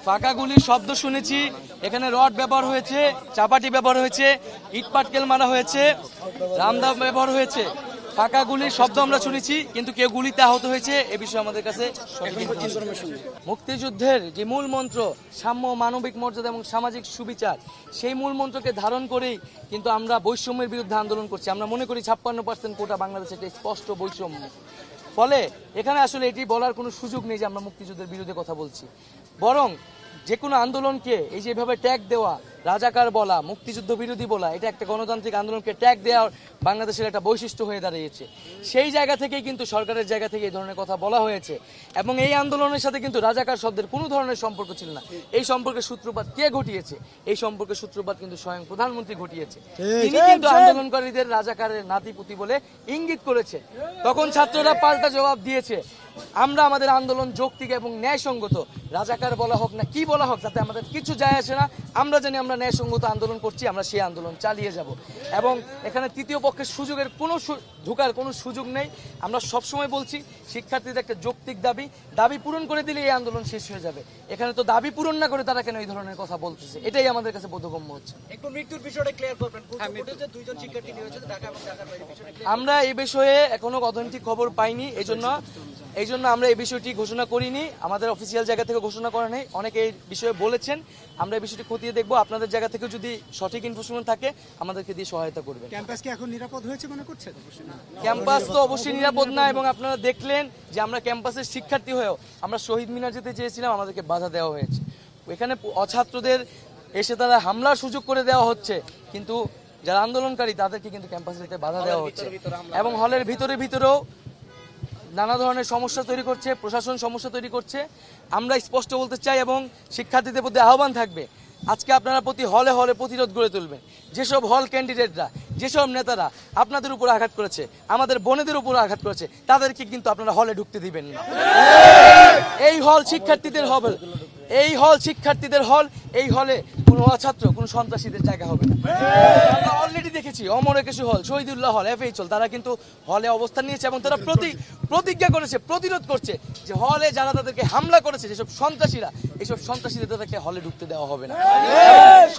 ফাঁকা গুলির শব্দ শুনেছি, এখানে রড ব্যবহার হয়েছে, চাপাটি ব্যবহার হয়েছে, ইট পাটকেল মারা হয়েছে, রামদা ব্যবহার হয়েছে। ফাঁকা গুলির শব্দ আমরা শুনেছি, কিন্তু কেউ গুলিতে আহত হয়েছে এ বিষয়ে আমাদের কাছে মুক্তিযুদ্ধের যে মূল মন্ত্র সাম্য, মানবিক মর্যাদা এবং সামাজিক সুবিচার, সেই মূল মন্ত্রকে ধারণ করেই কিন্তু আমরা বৈষম্যের বিরুদ্ধে আন্দোলন করছি। আমরা মনে করি 56% কোটা বাংলাদেশে একটা স্পষ্ট বৈষম্য। ফলে এখানে আসলে এটি বলার কোনো সুযোগ নেই যে আমরা মুক্তিযুদ্ধের বিরুদ্ধে কথা বলছি, বরং যে কোনো আন্দোলনকে এই যেভাবে ট্যাগ দেওয়া, রাজাকার বলা, মুক্তিযুদ্ধ বিরোধী বলা, এটা একটা গণতান্ত্রিক আন্দোলনকে ট্যাগ দেওয়া বাংলাদেশের একটা বৈশিষ্ট্য হয়ে দাঁড়িয়েছে। সেই জায়গা থেকেই কিন্তু সরকারের জায়গা থেকে এই ধরনের কথা বলা হয়েছে এবং এই আন্দোলনের সাথে কিন্তু রাজাকার শব্দের কোনো ধরনের সম্পর্ক ছিল না। এই সম্পর্কের সূত্রপাত কে ঘটিয়েছে? এই সম্পর্কের সূত্রপাত কিন্তু স্বয়ং প্রধানমন্ত্রী ঘটিয়েছে। তিনি কিন্তু আন্দোলনকারীদের রাজাকারের নাতিপুতি বলে ইঙ্গিত করেছে। তখন ছাত্ররা পাল্টা জবাব দিয়েছে, আমরা আমাদের আন্দোলন যৌক্তিক এবং ন্যায়সঙ্গত, রাজাকার বলা হোক না কি বলা হোক তাতে আমাদের কিছু যায় আসে না। আমরা জানি আমরা ন্যায়সঙ্গত আন্দোলন করছি, আমরা সেই আন্দোলন চালিয়ে যাব এবং এখানে তৃতীয় পক্ষের সুযোগের কোনো ঢোকার কোনো সুযোগ নেই। আমরা সবসময় বলছি শিক্ষার্থীদের একটা যৌক্তিক দাবি পূরণ করে দিলে এই আন্দোলন শেষ হয়ে যাবে। এখানে তো দাবি পূরণ না করে তারা কেন এই ধরনের কথা বলতেছে, এটাই আমাদের কাছে বোধগম্য হচ্ছে। আমরা এই বিষয়ে এখনো অথেন্টিক খবর পাইনি, এই জন্য আমরা এই বিষয়টি ঘোষণা করিনি, আমাদের অফিসিয়াল জায়গা থেকে ঘোষণা করা নেই। অনেকে এই বিষয়ে বলেছেন, আমরা এই বিষয়টি খতিয়ে দেখবো। আপনাদের জায়গা থেকে যদি সঠিক ইনফরমেশন থাকে আমাদেরকে দিয়ে সহায়তা করবেন। ক্যাম্পাস কি এখন নিরাপদ হয়েছে মনে করছেন? ক্যাম্পাস তো অবশ্যই নিরাপদ না এবং আপনারা দেখলেন যে আমরা ক্যাম্পাসের শিক্ষার্থী হয়েও আমরা শহীদ মিনার যেতে চেয়েছিলাম, আমাদেরকে বাধা দেওয়া হয়েছে। এখানে অছাত্রদের এসে তারা হামলার সুযোগ করে দেওয়া হচ্ছে, কিন্তু যারা আন্দোলনকারী তাদেরকে কিন্তু ক্যাম্পাসে যেতে বাধা দেওয়া হচ্ছে এবং হলের ভিতরেও নানা ধরনের সমস্যা তৈরি করছে, প্রশাসন সমস্যা তৈরি করছে। আমরা স্পষ্ট বলতে চাই এবং শিক্ষার্থীদের প্রতি আহ্বান থাকবে, আজকে আপনারা প্রতি হলে হলে প্রতিরোধ গড়ে তুলবেন। যেসব হল ক্যান্ডিডেটরা, যেসব নেতারা আপনাদের উপর আঘাত করেছে, আমাদের বোনেদের উপর আঘাত করেছে, তাদেরকে কিন্তু আপনারা হলে ঢুকতে দিবেন না। এই হল শিক্ষার্থীদের হল, এই হলে কোনো অছাত্র, কোনো সন্ত্রাসীদের জায়গা হবে না। আমরা অলরেডি দেখেছি অমর একুশে হল, শহীদুল্লাহ হল, এফএইচ হল, তারা কিন্তু হলে অবস্থান নিয়েছে এবং তারা প্রতিজ্ঞা করেছে, প্রতিরোধ করছে যে হলে যারা তাদেরকে হামলা করেছে, যেসব সন্ত্রাসীরা, এইসব সন্ত্রাসীদের তাদেরকে হলে ঢুকতে দেওয়া হবে না।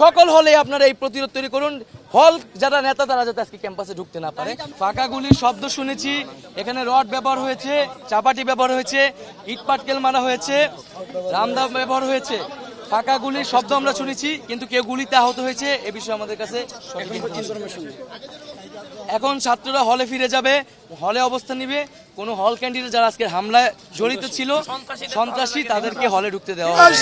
সকল হলে আপনারা এই প্রতিরোধ তৈরি করুন, হল যারা নেতা তারা যাতে আজকে ক্যাম্পাসে ঢুকতে না পারে। ফাঁকা গুলির শব্দ শুনেছি, এখানে রড ব্যবহার হয়েছে, চাপাটি ব্যবহার হয়েছে, ইট পাটকেল মারা হয়েছে, রামদা ব্যবহার হয়েছে। ফাঁকা গুলির শব্দ আমরা শুনেছি, কিন্তু কেউ গুলিতে আহত হয়েছে এ বিষয়ে আমাদের কাছে এখন ছাত্ররা হলে ফিরে যাবে, হলে অবস্থান নিবে। কোনো হল ক্যান্ডিডেট যারা আজকের হামলায় জড়িত ছিল, সন্ত্রাসী, তাদেরকে হলে ঢুকতে দেওয়া হবে।